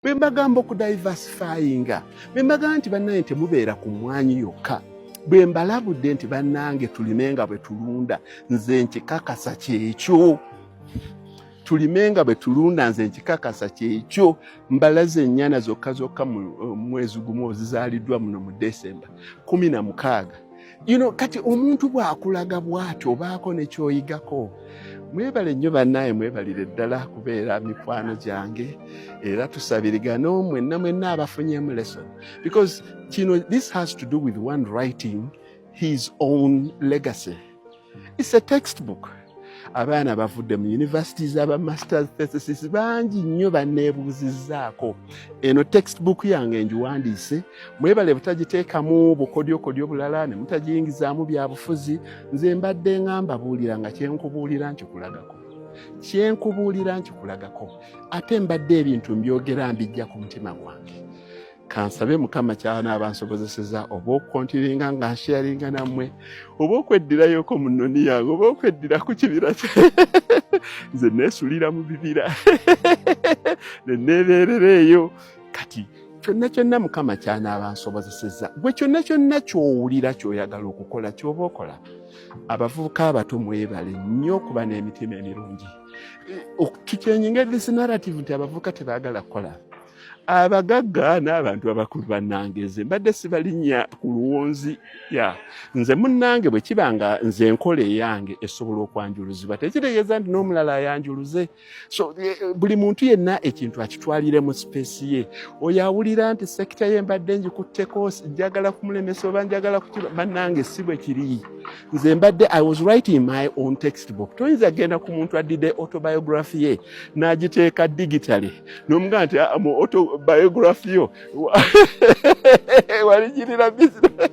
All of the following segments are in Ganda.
bwe mbagamba okudiversifyinga bwe mbagamba nti bannange temubeera ku mmwanyi yokka bwe mbalabudde nti bannange tulimenga bwe tulunda nze nkikakasa kyekyo tulimenga bwe tulunda nze nkikakasa kyekyo mbalaze ennyana zokka zokka mu mwezi gumu zizaaliddwa muno mu December 16 kati omuntu bw'akulaga bw'atyo obaako ne kyoyigako. Mwebale nnyo bannaye mwebalire ddala kubeera mikwano gyange era tusabirigana mwenna abafunyeemu lesson because this has to do with one writing his own legacy. It's a textbook. Abaana bavudde mu universities aba masters thesis bangi nnyo banneebuuzizzaako eno textbook yange ngiwandiise mwebale butagiteekamu bukodyokodyo bulala ne mutagiyingizaamu byabufuzi nze mbadde ngamba buulira nga kyenkubuulira nkikulagako ate mbadde ebintu mbyogera mbijja ku mutima gwange. Kansabe Mukama kyana abansobozeseza oba okontiringa nga nsharinga nammwe oba okweddirayo mu nnoni yange oba okweddira ku kibira nze neesulira mu bibira neneebeerereeyo kati kyonna Mukama kyana abansobozeseza gwe kyonna ky'owulira ky'oyagala okukola ky'oba okola. Abavubuka abato mwebale nnyo okuba n'emitima emirungi. Tukyenyinga this narrative nti abavubuka tebaagala kukola. Abagagga n'abantu abakulu bannange nze mbadde sibalinnya ku luwonzi nze munnange bwe kibanga nze enkola eyange esobola okwanjuluzibwa tekitegeeza nti n'omulala ayanjuluze. So buli muntu yenna ekintu akitwalire mu space ye. Oyo awulira nti sekita ye mbadde ngikutteko njagala kumulemesa oba njagala bannange si bwe kiri. Nze mbadde I was writing my own textbook. Toyinza genda ku muntu addidde autobiography ye n'agiteeka digitally n'omugamba nti mu autobiography yo waligirira business.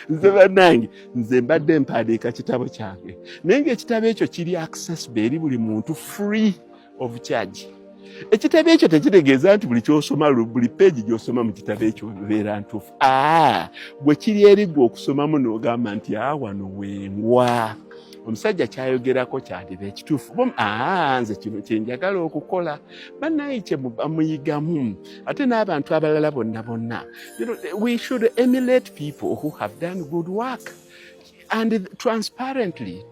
Nze bannange nze mbadde mpandiika kitabo kyange naye ng'ekitabo ekyo kiri accessible eri buli muntu free of charge. Ekitabo ekyo tekitegeeza nti buli kyosoma buli peegi gy'osoma mu kitabo ekyo beera ntuufu. Bwe kiri eri gwe okusomamu n'ogamba nti wano wengwa omusajja kyayogerako kyandiba ekituufu. Nze kino kye njagala okukola bannaye kye muyigamu ate n'abantu abalala bonna. We should emulate people who have done good work and transparently